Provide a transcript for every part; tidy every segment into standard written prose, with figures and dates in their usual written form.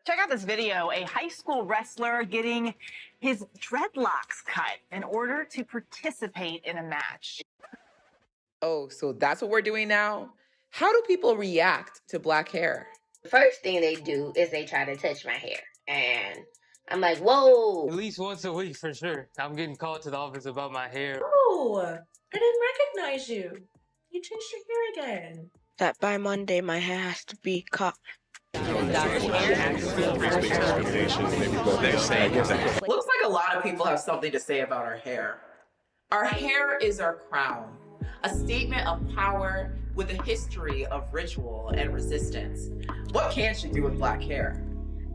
Check out this video, a high school wrestler getting his dreadlocks cut in order to participate in a match. Oh, so that's what we're doing now? How do people react to black hair? The first thing they do is they try to touch my hair. And I'm like, whoa. At least once a week for sure. I'm getting called to the office about my hair. Oh, I didn't recognize you. You changed your hair again. That by Monday my hair has to be cut. Looks like a lot of people have something to say about our hair. Our hair is our crown, a statement of power with a history of ritual and resistance. What can't you do with black hair?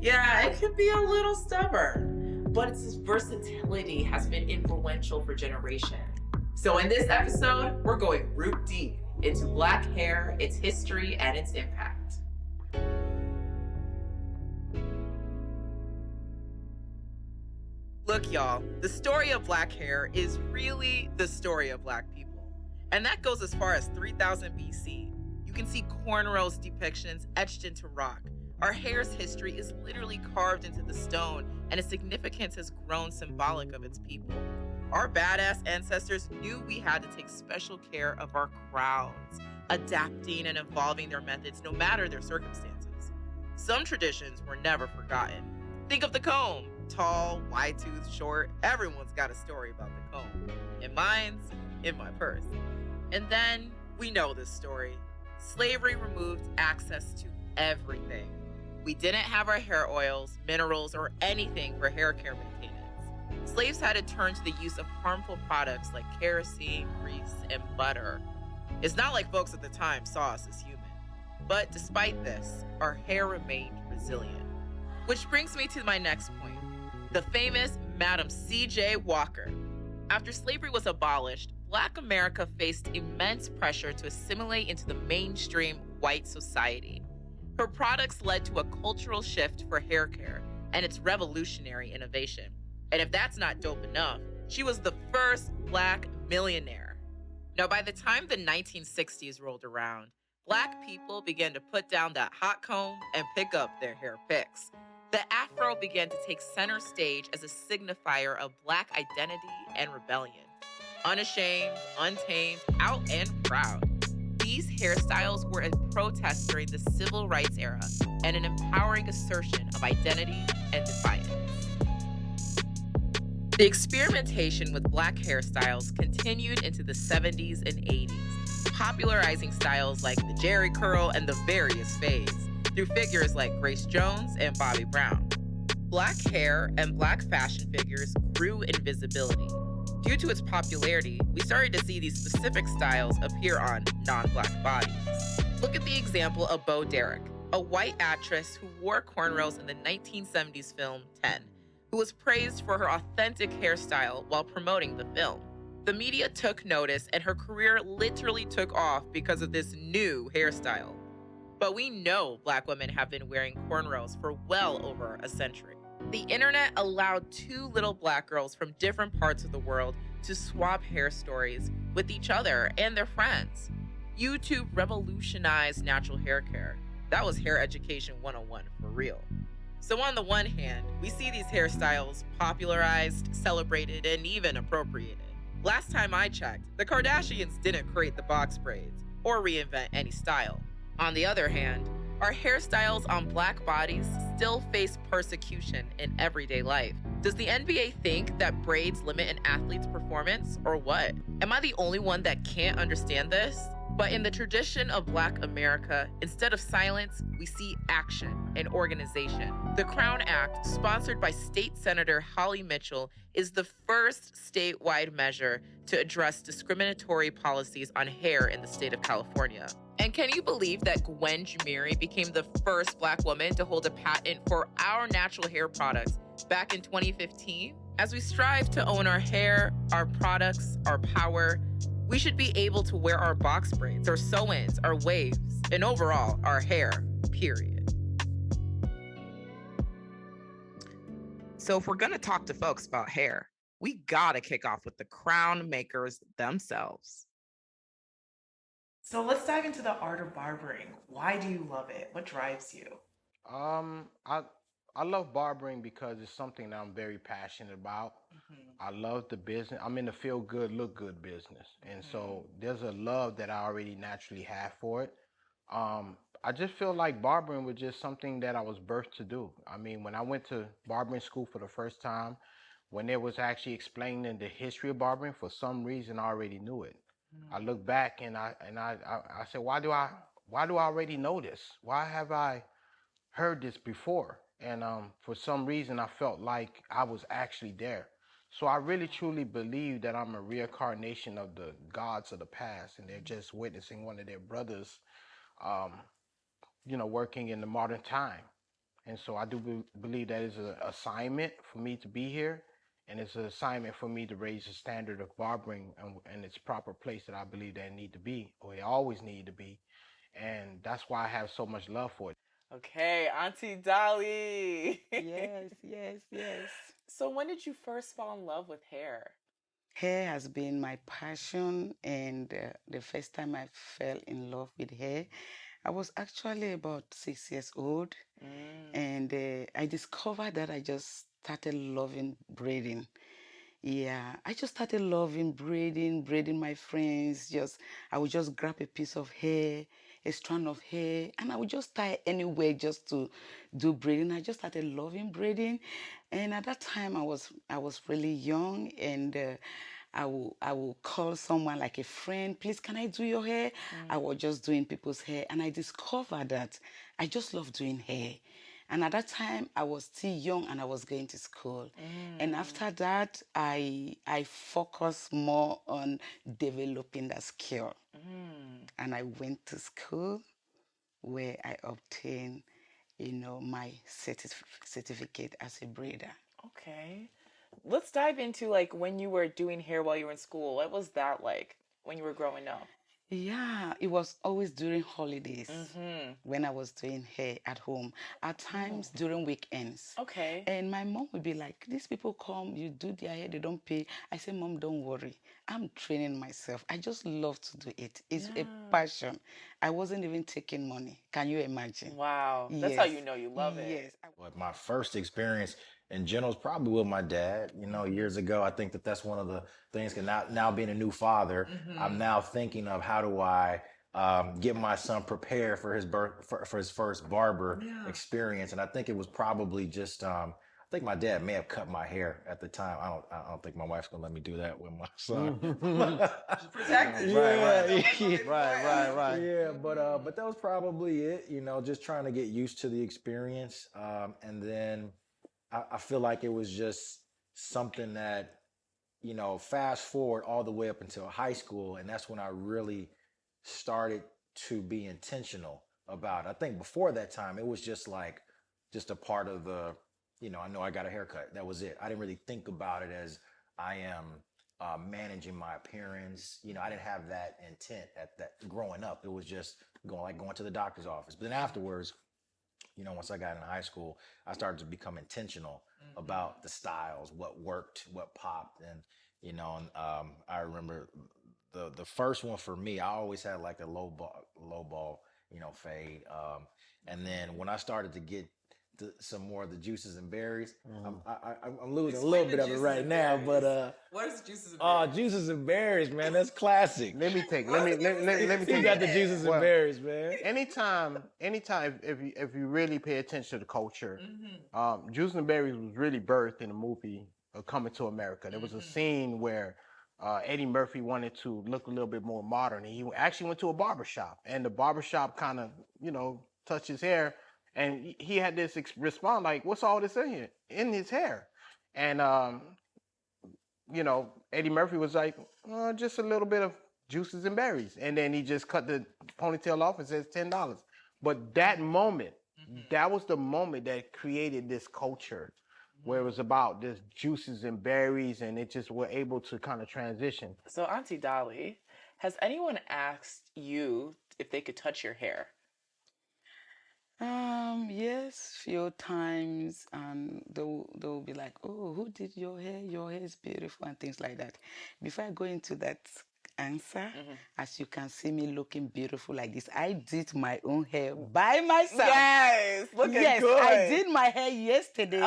Yeah, it can be a little stubborn, but its versatility has been influential for generations. So in this episode, we're going root deep into black hair, its history, and its impact. Look, y'all, the story of black hair is really the story of black people. And that goes as far as 3000 BC. You can see cornrows depictions etched into rock. Our hair's history is literally carved into the stone, and its significance has grown symbolic of its people. Our badass ancestors knew we had to take special care of our crowns, adapting and evolving their methods no matter their circumstances. Some traditions were never forgotten. Think of the comb. Tall, wide-toothed, short, everyone's got a story about the comb. And mine's in my purse. And then, we know this story. Slavery removed access to everything. We didn't have our hair oils, minerals, or anything for hair care maintenance. Slaves had to turn to the use of harmful products like kerosene, grease, and butter. It's not like folks at the time saw us as human. But despite this, our hair remained resilient. Which brings me to my next point. The famous Madam C.J. Walker. After slavery was abolished, Black America faced immense pressure to assimilate into the mainstream white society. Her products led to a cultural shift for hair care and its revolutionary innovation. And if that's not dope enough, she was the first Black millionaire. Now, by the time the 1960s rolled around, Black people began to put down that hot comb and pick up their hair picks. The afro began to take center stage as a signifier of Black identity and rebellion. Unashamed, untamed, out and proud. These hairstyles were a protest during the civil rights era and an empowering assertion of identity and defiance. The experimentation with Black hairstyles continued into the 70s and 80s, popularizing styles like the Jerry curl and the various fades, through figures like Grace Jones and Bobby Brown. Black hair and Black fashion figures grew in visibility. Due to its popularity, we started to see these specific styles appear on non-Black bodies. Look at the example of Bo Derek, a white actress who wore cornrows in the 1970s film 10, who was praised for her authentic hairstyle while promoting the film. The media took notice and her career literally took off because of this new hairstyle. But we know Black women have been wearing cornrows for well over a century. The internet allowed two little Black girls from different parts of the world to swap hair stories with each other and their friends. YouTube revolutionized natural hair care. That was hair education 101 for real. So on the one hand, we see these hairstyles popularized, celebrated, and even appropriated. Last time I checked, the Kardashians didn't create the box braids or reinvent any style. On the other hand, our hairstyles on Black bodies still face persecution in everyday life. Does the NBA think that braids limit an athlete's performance, or what? Am I the only one that can't understand this? But in the tradition of Black America, instead of silence, we see action and organization. The Crown Act, sponsored by State Senator Holly Mitchell, is the first statewide measure to address discriminatory policies on hair in the state of California. And can you believe that Gwen Jumiri became the first Black woman to hold a patent for our natural hair products back in 2015? As we strive to own our hair, our products, our power, we should be able to wear our box braids, our sew-ins, our waves, and overall, our hair, period. So if we're gonna talk to folks about hair, we gotta kick off with the crown makers themselves. So let's dive into the art of barbering. Why do you love it? What drives you? I I love barbering because it's something that I'm very passionate about. I love the business. I'm in the feel good, look good business. And so there's a love that I already naturally have for it. I just feel like barbering was just something that I was birthed to do. I mean, when I went to barbering school for the first time, when it was actually explaining the history of barbering, for some reason I already knew it. I look back and I said, why do I already know this? Why have I heard this before? And for some reason, I felt like I was actually there. So I really truly believe that I'm a reincarnation of the gods of the past, and they're just witnessing one of their brothers, um, working in the modern time. And so I do believe that is an assignment for me to be here, and it's an assignment for me to raise the standard of barbering and its proper place that I believe that it need to be, or it always need to be. And that's why I have so much love for it. Okay, Auntie Dolly. Yes, yes, yes. So when did you first fall in love with hair? Hair has been my passion, and the first time I fell in love with hair, I was actually about 6 years old, and I discovered that I just started loving braiding. Yeah, I just started loving braiding my friends. I would just grab a piece of hair, a strand of hair, and I would just tie anywhere just to do braiding. I just started loving braiding, and at that time I was really young, and I will call someone like a friend, please, can I do your hair? I was just doing people's hair, and I discovered that I just love doing hair. And at that time, I was still young and I was going to school. And after that, I focused more on developing that skill. And I went to school where I obtained, my certificate as a braider. Okay. Let's dive into like when you were doing hair while you were in school. What was that like when you were growing up? Yeah, it was always during holidays when I was doing hair at home, at times during weekends. Okay. And my mom would be like, these people come, you do their hair, they don't pay. I say, Mom, don't worry. I'm training myself. I just love to do it. It's a passion. I wasn't even taking money. Can you imagine? Wow. That's how you know you love it. Yes. But my first experience in general is probably with my dad. Years ago, I think that's one of the things. Cause now being a new father, I'm now thinking of how do I get my son prepared for his for his first barber experience. And I think it was probably just I think my dad may have cut my hair at the time. I don't think my wife's gonna let me do that with my son. Protect it. Right. Yeah, but that was probably it. Just trying to get used to the experience, and then I feel like it was just something that fast forward all the way up until high school, and that's when I really started to be intentional about it. I think before that time, it was just a part of the, I know I got a haircut. That was it. I didn't really think about it as I am managing my appearance. I didn't have that intent at that growing up. It was just going to the doctor's office. But then afterwards, once I got into high school, I started to become intentional about the styles, what worked, what popped. And, I remember the first one for me, I always had like a low ball, fade. And then when I started to get some more of the juices and berries, I'm losing a little bit of it right now, but What is juices and berries? Juices and berries, man, that's classic. Let me take You got the juices and berries, man. Anytime, if you really pay attention to the culture, Juice and Berries was really birthed in the movie Coming to America. There was a scene where Eddie Murphy wanted to look a little bit more modern, and he actually went to a barbershop, and the barbershop kind of, touched his hair, and he had this response like, "What's all this in here in his hair?" And Eddie Murphy was like, "Just a little bit of juices and berries," and then he just cut the ponytail off and says $10. But that moment, that was the moment that created this culture where it was about this juices and berries, and it just were able to kind of transition. So Auntie Dolly, has anyone asked you if they could touch your hair? Yes, few times, and they'll be like, "Oh, who did your hair? Your hair is beautiful," and things like that. Before I go into that answer. As you can see me looking beautiful like this, I did my own hair by myself. Yes, looking good. I did my hair yesterday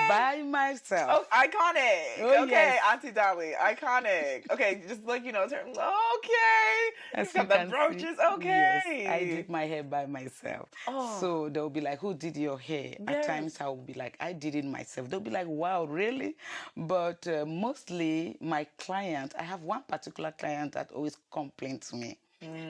by myself. Oh, iconic. Oh, okay, yes. Auntie Dolly, iconic. Okay, just like, turn. Okay. As You got you the can brooches. see, Okay. yes, I did my hair by myself. Oh. So they'll be like, who did your hair? At Yes. times I'll be like, I did it myself. They'll be like, wow, really? But mostly my client, I have one particular client that always complains to me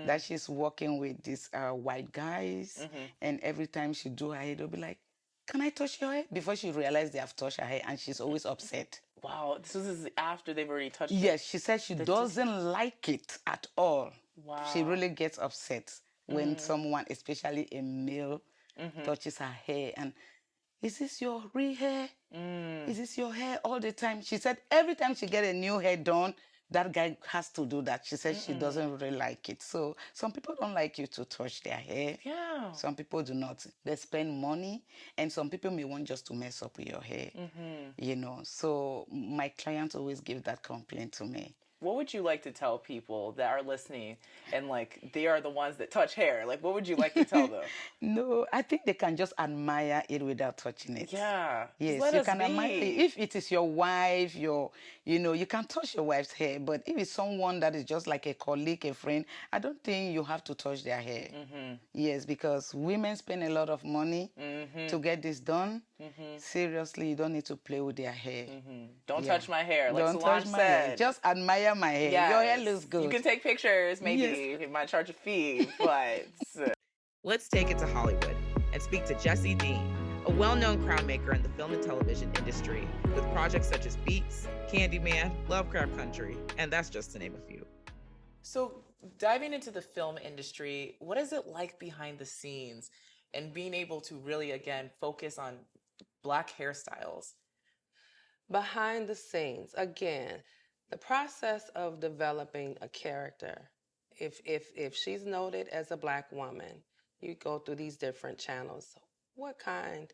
that she's working with these white guys, and every time she do her hair, they'll be like, can I touch your hair? Before she realized they have touched her hair, and she's always upset. Wow, this is after they've already touched it. Yes, she says she doesn't like it at all. Wow. She really gets upset when someone, especially a male, touches her hair. And is this your real hair? Is this your hair all the time? She said every time she get a new hair done, that guy has to do that. She says she doesn't really like it. So some people don't like you to touch their hair. Yeah. Some people do not. They spend money, and some people may want just to mess up with your hair. So my clients always give that complaint to me. What would you like to tell people that are listening and they are the ones that touch hair? Like, what would you like to tell them? No, I think they can just admire it without touching it. Yeah. Yes, let you us can be. admire it. If it is your wife, you can touch your wife's hair. But if it's someone that is just like a colleague, a friend, I don't think you have to touch their hair. Yes, because women spend a lot of money to get this done. Seriously, you don't need to play with their hair. Don't touch my hair. Like Don't Solange touch my said. hair. Just admire my hair. Yes. Your hair looks good. You can take pictures, maybe. Yes. It might charge a fee, but... Let's take it to Hollywood and speak to Jesse Dean, a well-known crown maker in the film and television industry with projects such as Beats, Candyman, Lovecraft Country, and that's just to name a few. So diving into the film industry, what is it like behind the scenes and being able to really, again, focus on Black hairstyles? Behind the scenes, again, the process of developing a character, if she's noted as a Black woman, you go through these different channels. What kind?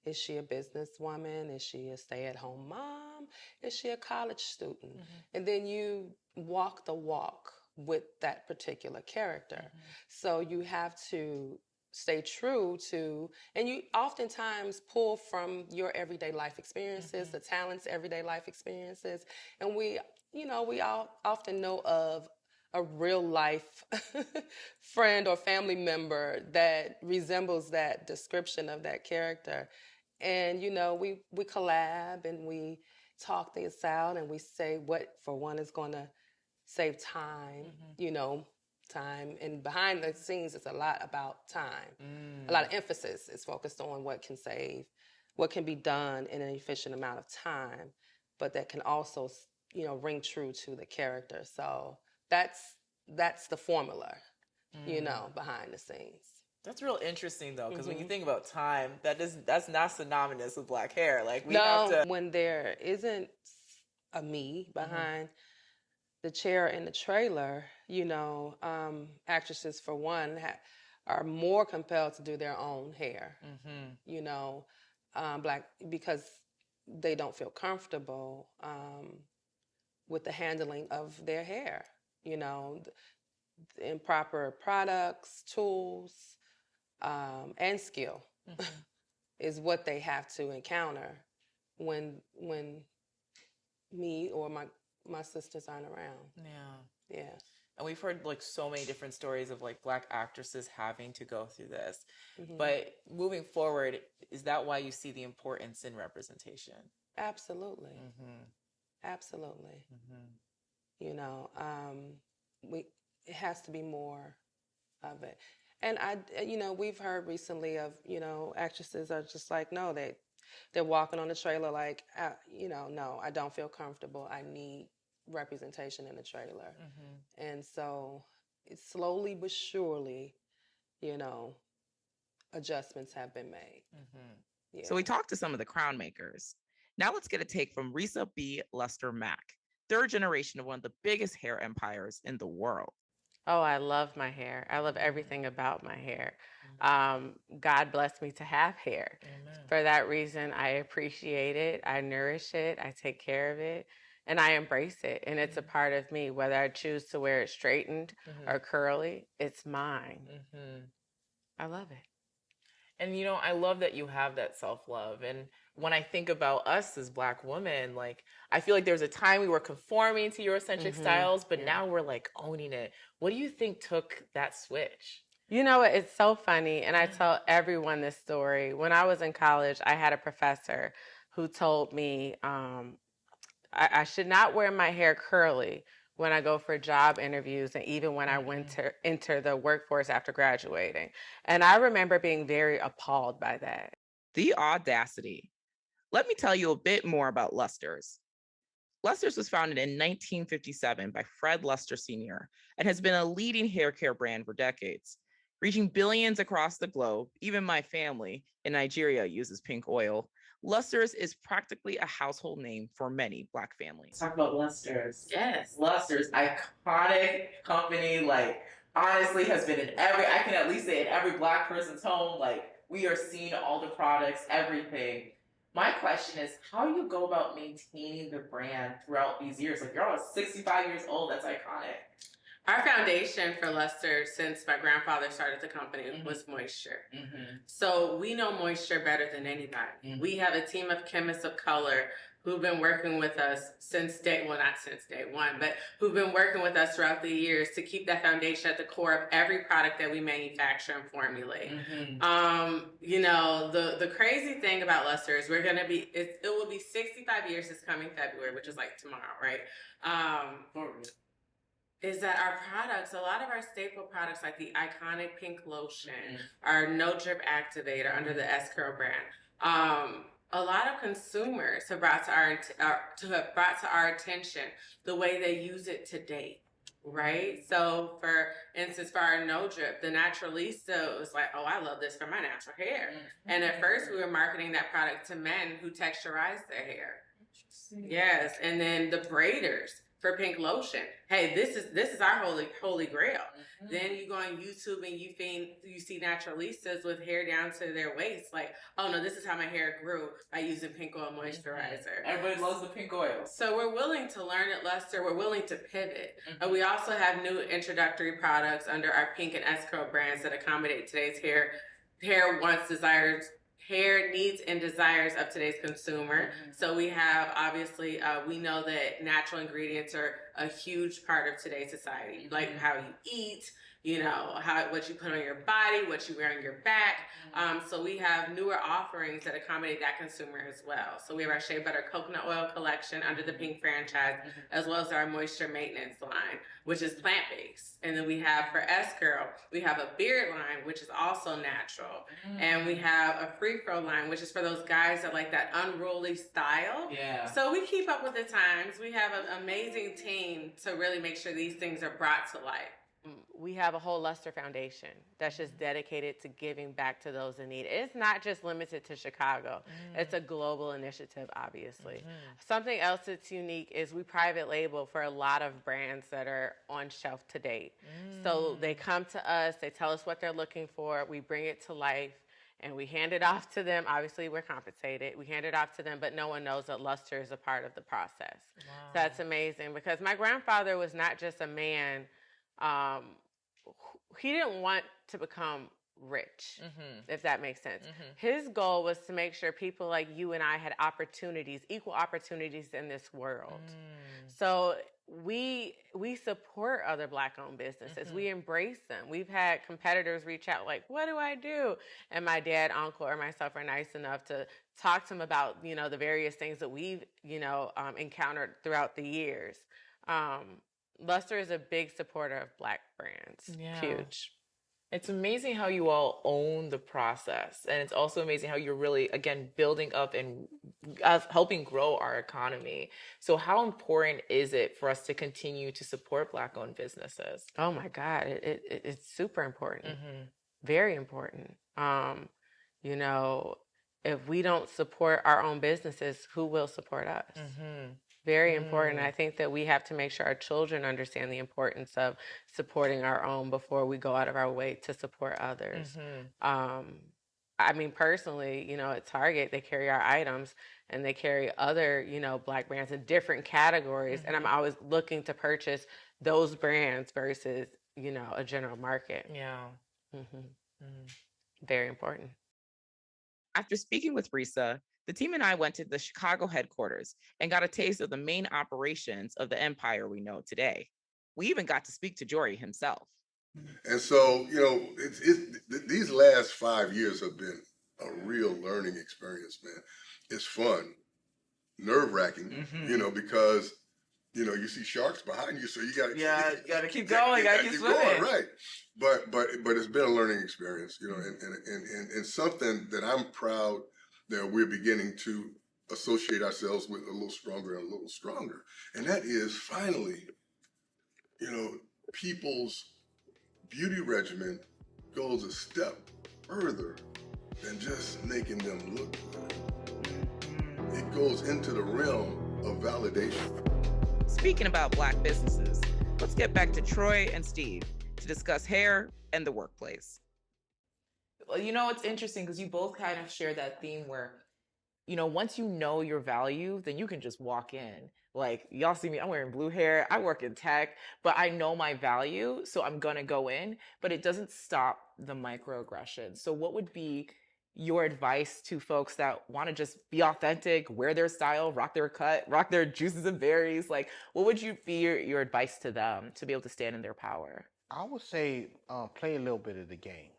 Is she a businesswoman? Is she a stay-at-home mom? Is she a college student? And then you walk the walk with that particular character. So you have to stay true to, and you oftentimes pull from your everyday life experiences, the talents, everyday life experiences. And we all often know of a real life friend or family member that resembles that description of that character. And, we collab and we talk this out and we say what, for one, is going to save time, time. And behind the scenes, it's a lot about time. A lot of emphasis is focused on what can be done in an efficient amount of time, but that can also, ring true to the character. So that's the formula, behind the scenes. That's real interesting, though, because when you think about time, that's not synonymous with Black hair. Like when there isn't a me behind the chair in the trailer, actresses, for one, are more compelled to do their own hair, Black, because they don't feel comfortable with the handling of their hair, improper products, tools, and skill is what they have to encounter when me or my sisters aren't around. Yeah. And we've heard so many different stories of Black actresses having to go through this. But moving forward, is that why you see the importance in representation? Absolutely. Absolutely. It has to be more of it. And we've heard recently of, actresses are just like, no, they're walking on the trailer like, no, I don't feel comfortable. I need representation in the trailer. And so it's slowly but surely, adjustments have been made. Yeah. So we talked to some of the crown makers. Now let's get a take from Risa B. Luster Mack, third generation of one of the biggest hair empires in the world. Oh, I love my hair. I love everything about my hair. God blessed me to have hair. For that reason, I appreciate it. I nourish it. I take care of it. and I embrace it. And it's a part of me, whether I choose to wear it straightened or curly, it's mine. I love it. And you know, I love that you have that self-love. And when I think about us as Black women, like, I feel like there was a time we were conforming to Eurocentric styles, but now we're like owning it. What do you think took that switch? You know, it's so funny, and I tell everyone this story. When I was in college, I had a professor who told me I should not wear my hair curly when I go for job interviews and even when I enter the workforce after graduating. And I remember being very appalled by that. The audacity. Let me tell you a bit more about Luster's. Luster's was founded in 1957 by Fred Luster Sr. and has been a leading hair care brand for decades, reaching billions across the globe. Even my family in Nigeria uses pink oil. Luster's is practically a household name for many Black families. Talk about Luster's. Yes. Luster's, iconic company, like, honestly has been in I can at least say in every Black person's home. Like, we are seeing all the products, everything. My question is, how do you go about maintaining the brand throughout these years? Like, you're almost 65 years old. That's iconic. Our foundation for Luster, since my grandfather started the company, was moisture. So we know moisture better than anybody. We have a team of chemists of color who've been working with us since not since day one, but who've been working with us throughout the years to keep that foundation at the core of every product that we manufacture and formulate. You know, the crazy thing about Luster is it will be 65 years this coming February, which is like tomorrow, right? Is that our products, a lot of our staple products like the iconic pink lotion, our no drip activator under the S-Curl brand, a lot of consumers have brought to our attention the way they use it to date, right? So for instance, for our no drip, the Naturalista was like, oh, I love this for my natural hair. And at first we were marketing that product to men who texturize their hair. Yes, and then the braiders for pink lotion. Hey, this is our holy grail. Then you go on YouTube and you see naturalistas with hair down to their waist. Like, oh no, this is how my hair grew by using pink oil moisturizer. Everybody loves the pink oil. So we're willing to learn at Luster. We're willing to pivot. And we also have new introductory products under our pink and S-Curl brands that accommodate today's hair wants, desires, hair needs and desires of today's consumer. So we have, obviously, we know that natural ingredients are a huge part of today's society, like how you eat, you know, what you put on your body, what you wear on your back. So we have newer offerings that accommodate that consumer as well. So we have our Shea Butter Coconut Oil collection under the Pink franchise, as well as our Moisture Maintenance line, which is plant-based. And then we have, for S-Curl, we have a beard line, which is also natural. And we have a Free Throw line, which is for those guys that like that unruly style. Yeah. So we keep up with the times. We have an amazing team to really make sure these things are brought to life. We have a whole Luster Foundation that's just dedicated to giving back to those in need. It's not just limited to Chicago. It's a global initiative, obviously. Something else that's unique is we private label for a lot of brands that are on shelf to date. So they come to us, they tell us what they're looking for, we bring it to life, and we hand it off to them. Obviously, we're compensated. We hand it off to them, but no one knows that Luster is a part of the process. So that's amazing, because my grandfather was not just a man. He didn't want to become rich, if that makes sense. His goal was to make sure people like you and I had opportunities, equal opportunities in this world. So we support other Black-owned businesses. We embrace them. We've had competitors reach out like, what do I do? And my dad, uncle, or myself are nice enough to talk to them about, you know, the various things that we've, you know, encountered throughout the years. Luster is a big supporter of Black brands. Yeah. Huge. It's amazing how you all own the process. And it's also amazing how you're really, again, building up and helping grow our economy. So how important is it for us to continue to support Black-owned businesses? Oh my God, it's super important. Very important. You know, if we don't support our own businesses, who will support us? Very important. I think that we have to make sure our children understand the importance of supporting our own before we go out of our way to support others. I mean, personally, at Target, they carry our items and they carry other, Black brands in different categories. And I'm always looking to purchase those brands versus, a general market. Yeah. Very important. After speaking with Risa, the team and I went to the Chicago headquarters and got a taste of the main operations of the empire we know today. We even got to speak to Jory himself. And so, these last 5 years have been a real learning experience, man. It's fun, nerve-wracking, because you see sharks behind you, so you got to keep going, got to keep swimming, right? But it's been a learning experience, and something that I'm proud that we're beginning to associate ourselves with a little stronger and a little stronger, and that is finally, people's beauty regimen goes a step further than just making them look good. It goes into the realm of validation. Speaking about Black businesses, let's get back to Troy and Steve to discuss hair and the workplace. Well, it's interesting because you both kind of share that theme where, once you know your value, then you can just walk in. Like, y'all see me, I'm wearing blue hair, I work in tech, but I know my value, so I'm gonna go in, but it doesn't stop the microaggressions. So what would be your advice to folks that want to just be authentic, wear their style, rock their cut, rock their juices and berries? Like, what would be your advice to them to be able to stand in their power? I would say play a little bit of the game.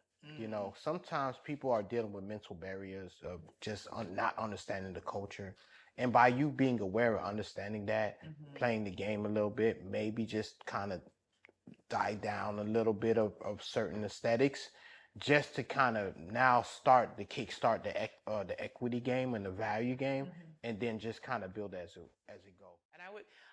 Sometimes people are dealing with mental barriers of just not understanding the culture. And by you being aware of understanding that, playing the game a little bit, maybe just kind of die down a little bit of certain aesthetics, just to kind of now start the kickstart the equity game and the value game, and then just kind of build as it goes. And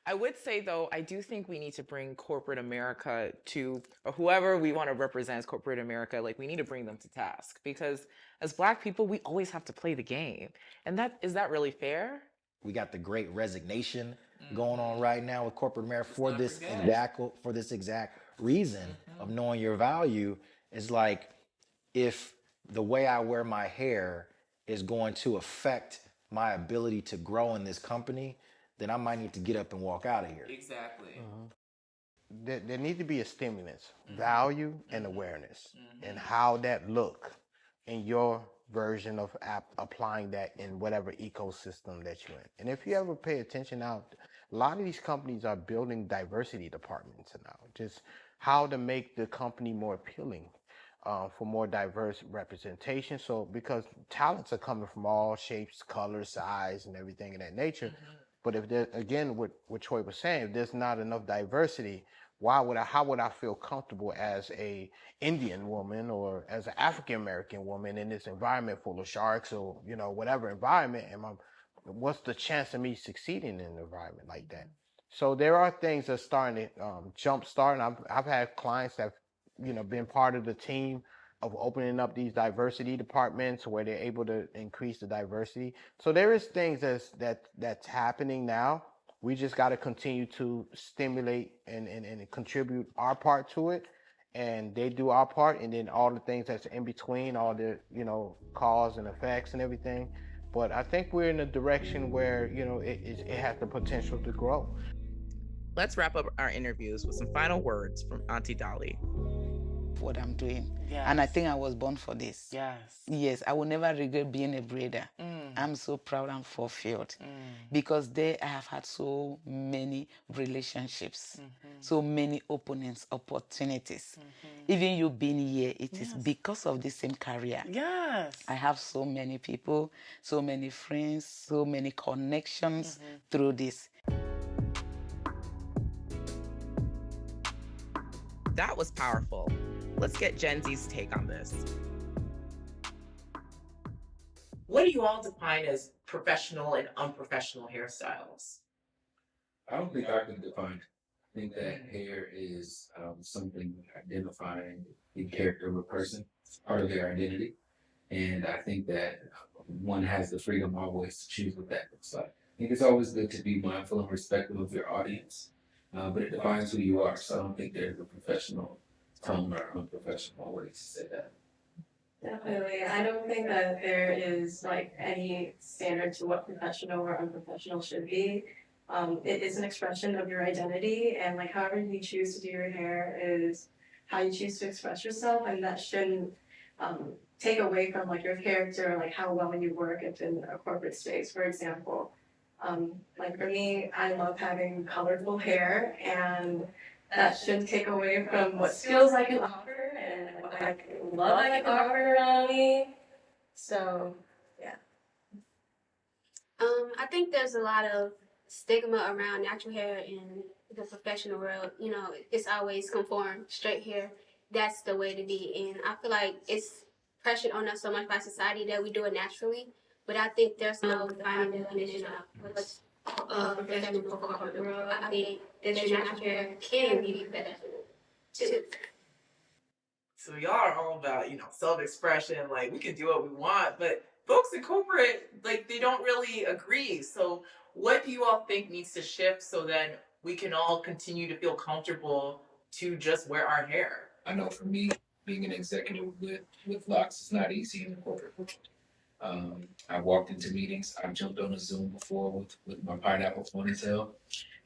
I would say, though, I do think we need to bring corporate America to, or whoever we want to represent as corporate America, like, we need to bring them to task, because as Black people, we always have to play the game. And is that really fair? We got the great resignation going on right now with corporate America for this exact reason of knowing your value. Is like, if the way I wear my hair is going to affect my ability to grow in this company, then I might need to get up and walk out of here. Exactly. There need to be a stimulus, value and awareness, and how that look in your version of applying that in whatever ecosystem that you're in. And if you ever pay attention now, a lot of these companies are building diversity departments now, just how to make the company more appealing for more diverse representation. So because talents are coming from all shapes, colors, size, and everything of that nature. But if there, again, what Troy was saying, if there's not enough diversity, how would I feel comfortable as a Indian woman or as an African American woman in this environment full of sharks or whatever environment? What's the chance of me succeeding in an environment like that? So there are things that are starting to jumpstart. And I've had clients that have been part of the team of opening up these diversity departments where they're able to increase the diversity. So there is things that's happening now. We just got to continue to stimulate and contribute our part to it, and they do our part, and then all the things that's in between, all the cause and effects and everything. But I think we're in a direction where it has the potential to grow. Let's wrap up our interviews with some final words from Auntie Dolly. What I'm doing. Yes. And I think I was born for this. Yes. Yes, I will never regret being a braider. I'm so proud and fulfilled because there I have had so many relationships, so many openings, opportunities. Even you being here, it is because of the same career. Yes. I have so many people, so many friends, so many connections through this. That was powerful. Let's get Gen Z's take on this. What do you all define as professional and unprofessional hairstyles? I don't think I can define it. I think that hair is something identifying the character of a person. It's part of their identity. And I think that one has the freedom always to choose what that looks like. I think it's always good to be mindful and respectful of your audience, but it defines who you are. So I don't think there's a professional tone or unprofessional way to say that. Definitely. I don't think that there is like any standard to what professional or unprofessional should be. It is an expression of your identity, and like however you choose to do your hair is how you choose to express yourself, and that shouldn't take away from like your character, like how well you work if in a corporate space, for example. Like for me, I love having colorful hair, and that shouldn't take away from what skills I can offer and what love I can offer around me. So, yeah. I think there's a lot of stigma around natural hair in the professional world. You know, it's always conform, straight hair. That's the way to be. And I feel like it's pressured on us so much by society that we do it naturally. But I think there's no defining definition of what's professional for corporate world. I think that your natural hair can be professional too. So y'all are all about, self-expression, like we can do what we want, but folks in corporate, like they don't really agree. So what do you all think needs to shift so then we can all continue to feel comfortable to just wear our hair? I know for me, being an executive with locks is not easy in the corporate world. I walked into meetings. I've jumped on a Zoom before with my pineapple ponytail,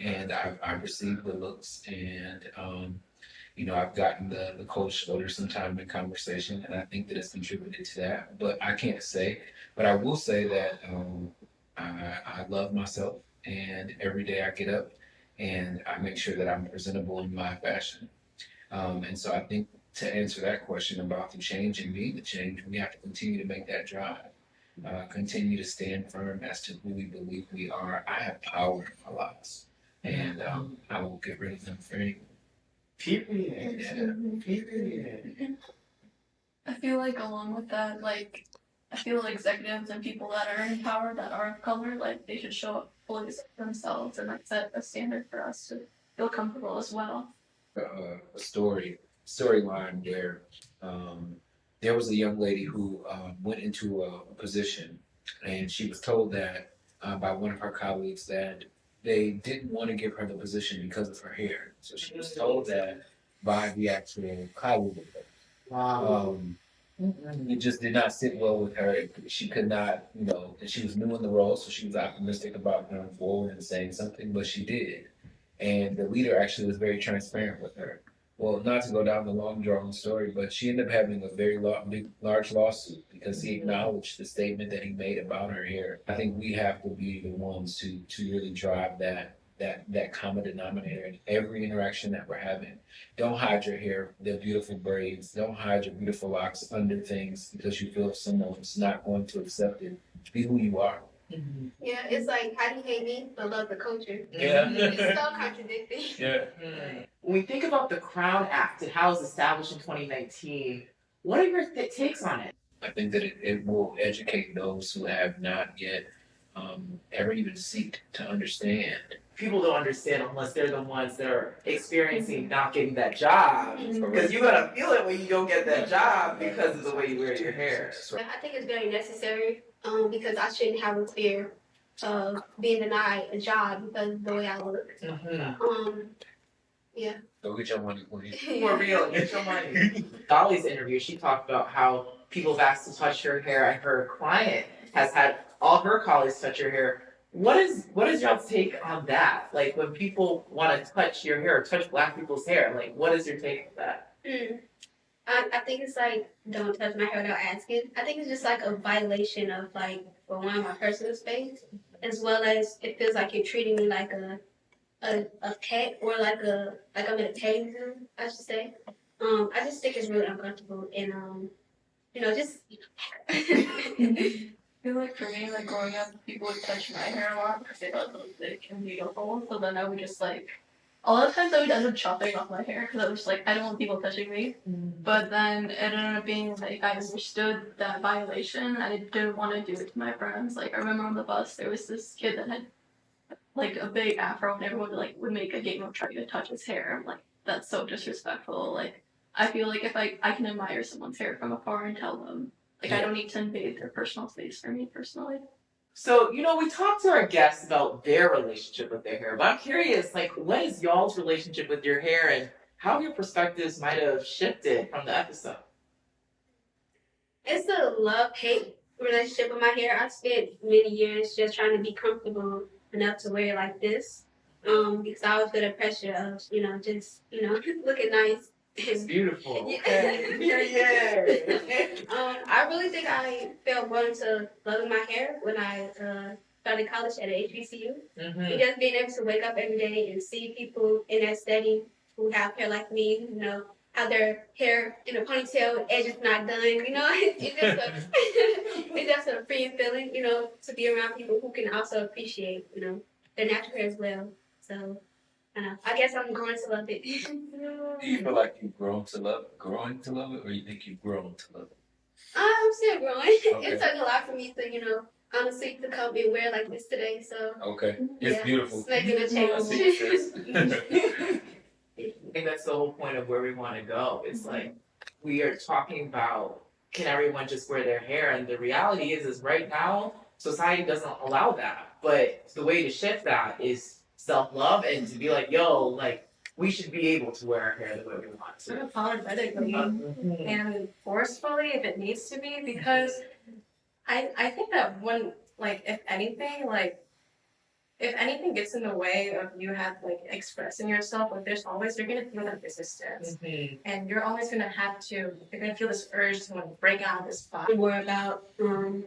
and I've received the looks, and I've gotten the cold shoulder sometime in conversation, and I think that it's contributed to that. But I can't say. But I will say that I love myself, and every day I get up and I make sure that I'm presentable in my fashion. And so I think to answer that question about the change and being the change, we have to continue to make that drive. Continue to stand firm as to who we believe we are. I have power in my lives, and I will get rid of them for anyone. Period. I feel like along with that, like I feel like executives and people that are in power that are of color, like they should show up fully as themselves and like set a standard for us to feel comfortable as well. A storyline where there was a young lady who went into a position, and she was told that by one of her colleagues that they didn't want to give her the position because of her hair. So she was told that by the actual colleague. Wow. It just did not sit well with her. She could not, and she was new in the role, so she was optimistic about going forward and saying something, but she did. And the leader actually was very transparent with her. Well, not to go down the long drawn story, but she ended up having a very large lawsuit because he acknowledged the statement that he made about her hair. I think we have to be the ones to really drive that common denominator in every interaction that we're having. Don't hide your hair, the beautiful braids. Don't hide your beautiful locks under things because you feel someone's not going to accept it. Be who you are. Mm-hmm. Yeah, it's like, how do you hate me but love the culture? Yeah. It's so contradicting. Yeah. When we think about the Crown Act and how it was established in 2019, what are your takes on it? I think that it will educate those who have not yet ever even seeked to understand. People don't understand unless they're the ones that are experiencing not getting that job. Because you're going to feel it when you don't get that job because of the way you wear your hair. I think it's very necessary because I shouldn't have a fear of being denied a job because of the way I look. Yeah. Go get your money, please. For real, get your money. Dolly's interview, she talked about how people have asked to touch her hair, and her client has had all her colleagues touch her hair. What is y'all's take on that? Like when people want to touch your hair or touch Black people's hair, like what is your take on that? I think it's like, don't touch my hair without asking. I think it's just like a violation of like, for one, my personal space, as well as it feels like you're treating me like a pet or like I'm in a petting zoo, I should say. I just think it's really uncomfortable and just I feel like for me, like growing up, people would touch my hair a lot because they thought that it can be beautiful. So then I would just like, a lot of times I would end up chopping off my hair because I was just like, I don't want people touching me. But then it ended up being like, I understood that violation and I didn't want to do it to my friends. Like I remember on the bus, there was this kid that had like a big afro and everyone would make a game of trying to touch his hair. I'm like, that's so disrespectful. Like I feel like if I can admire someone's hair from afar and tell them, like, I don't need to invade their personal space for me personally. So, we talked to our guests about their relationship with their hair, but I'm curious, like, what is y'all's relationship with your hair and how your perspectives might have shifted from the episode? It's a love-hate relationship with my hair. I've spent many years just trying to be comfortable enough to wear it like this. Because I always feel the pressure of, just, looking nice. It's beautiful. Yeah. Yeah. I really think I felt more into loving my hair when I started college at a HBCU. And just being able to wake up every day and see people in that setting who have hair like me, have their hair in a ponytail, edge is not done, it's just a freeing feeling, to be around people who can also appreciate, their natural hair as well. So, I guess I'm growing to love it. Do you feel like you've growing to love it, or you think you've grown to love it? I'm still growing. Okay. It took a lot for me to, honestly, to come and wear like this today. So Okay, it's beautiful. It's making a change. I see it, sis. I think that's the whole point of where we want to go. It's like we are talking about, can everyone just wear their hair? And the reality is right now society doesn't allow that. But the way to shift that is self-love and to be like, yo, like we should be able to wear our hair the way we want to. Unapologetically and forcefully if it needs to be, because I think that when, like, if anything gets in the way of you expressing yourself, you're gonna feel that resistance. And you're always gonna you're gonna feel this urge to want to break out of this spot. More about, the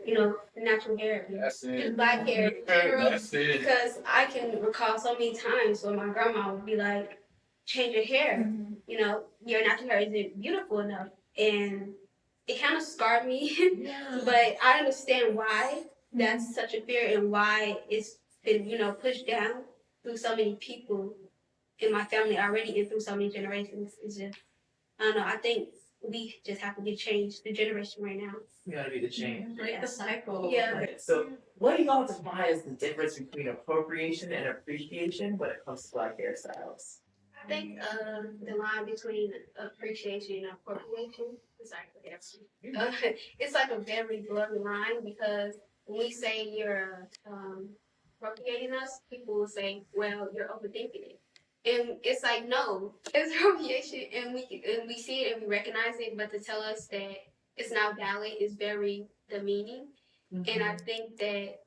natural hair. That's it. Just black hair. That's it. Because I can recall so many times when my grandma would be like, change your hair. Your natural hair isn't beautiful enough. And it kind of scarred me. But I understand why that's such a fear and why it's been, pushed down through so many people in my family already and through so many generations. It's just, I don't know, I think we just have to get changed, the generation right now. We gotta be the change. Break the cycle. Yeah. Right. So what do y'all define as the difference between appropriation and appreciation when it comes to Black hairstyles? I think the line between appreciation and appropriation is it's like a very blurry line, because when we say you're appropriating us, people will say, well, you're overthinking it. And it's like, no, it's appropriation, and we see it and we recognize it, but to tell us that it's not valid is very demeaning. And I think that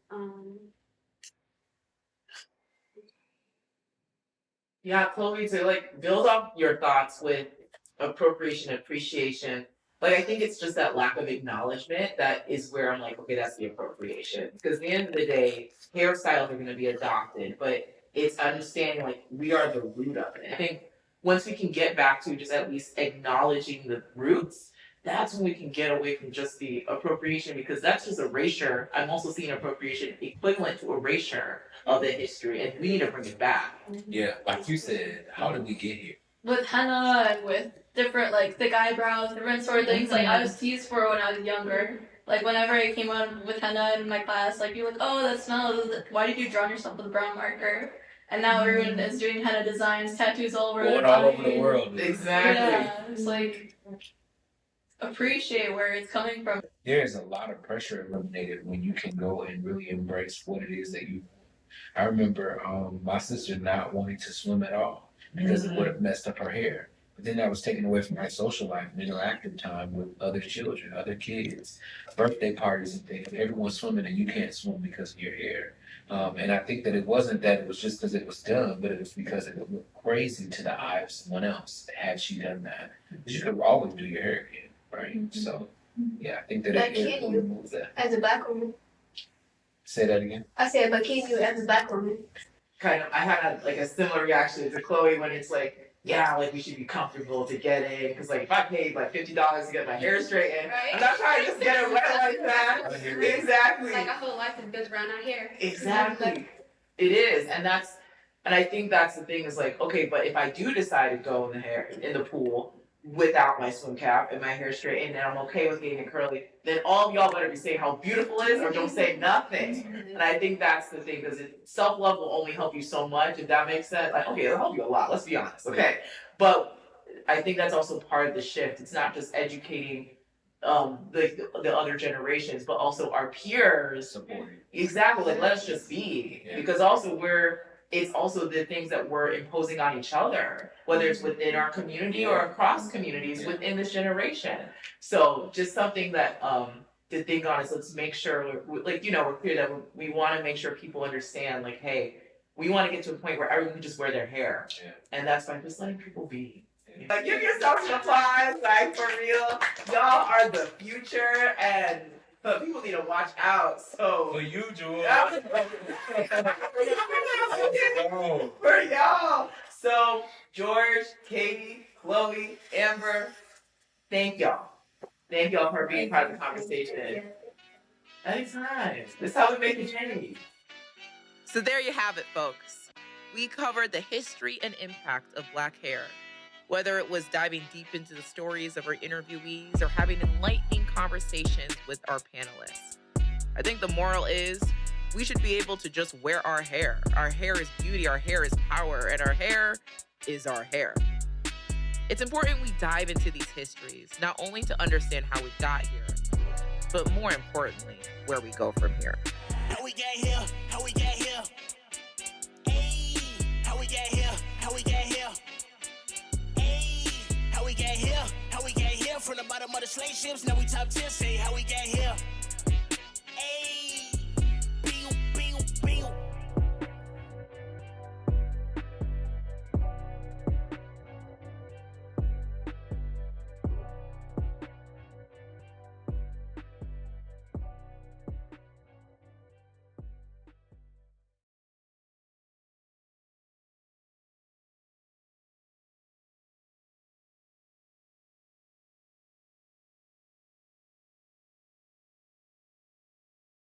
Yeah, Chloe, to build off your thoughts with appropriation and appreciation, I think it's just that lack of acknowledgement that is where I'm like, okay, that's the appropriation. Because at the end of the day, hairstyles are going to be adopted, but it's understanding we are the root of it. I think once we can get back to just at least acknowledging the roots, that's when we can get away from just the appropriation, because that's just erasure. I'm also seeing appropriation equivalent to erasure of the history, and we need to bring it back. Yeah, like you said, how did we get here? With henna and with different thick eyebrows, different sort of things. I was teased for when I was younger. Whenever I came on with henna in my class, you're like, oh, that smells. Why did you draw yourself with a brown marker? And now everyone is doing henna designs, tattoos all over Going their all body. over the world. Exactly. Yeah, it's appreciate where it's coming from. There's a lot of pressure eliminated when you can go and really embrace what it is that you. I remember my sister not wanting to swim at all because it would have messed up her hair. But then that was taken away from my social life and interactive time with other children, other kids, birthday parties and things. Everyone's swimming and you can't swim because of your hair. And I think that it wasn't that it was just because it was done, but it was because it would look crazy to the eye of someone else had she done that. But you could always do your hair again, right? So, yeah, I think that but it can you, removes that. as a black woman? Say that again? I said, but can you, as a black woman? Kind of, I had a similar reaction to Chloe when it's we should be comfortable to get in, because if I paid $50 to get my hair straightened, right? I'm not trying to just get it wet like that. Exactly. Our whole life is built around our hair. Exactly. It is, and I think that's the thing is okay, but if I do decide to go in the pool without my swim cap and my hair straightened, and I'm okay with getting it curly, then all of y'all better be saying how beautiful it is, or don't say nothing. And I think that's the thing, because self-love will only help you so much, if that makes sense. Okay, it'll help you a lot, let's be honest, okay? But I think that's also part of the shift. It's not just educating the other generations, but also our peers. Supporting. Exactly, let us just be. Because also it's also the things that we're imposing on each other, whether it's within our community or across communities within this generation. So just something that to think on is, let's make sure we're clear that we want to make sure people understand, like, hey, we want to get to a point where everyone can just wear their hair, and that's by just letting people be. Like, give yourself some applause, like, for real. Y'all are the future, and people need to watch out. So for you, George. For y'all. So George, Katie, Chloe, Amber, thank y'all. Thank y'all for being part of the conversation. Anytime. This is how we make a change. So there you have it, folks. We covered the history and impact of Black hair. Whether it was diving deep into the stories of our interviewees or having enlightening conversations with our panelists. I think the moral is we should be able to just wear our hair. Our hair is beauty, our hair is power, and our hair is our hair. It's important we dive into these histories, not only to understand how we got here, but more importantly, where we go from here. How we get here, how we get here. Hey, how we get here, how we get here. Hey, how we get here, how we get here. From the bottom of the slave ships, now we top 10, say how we get here.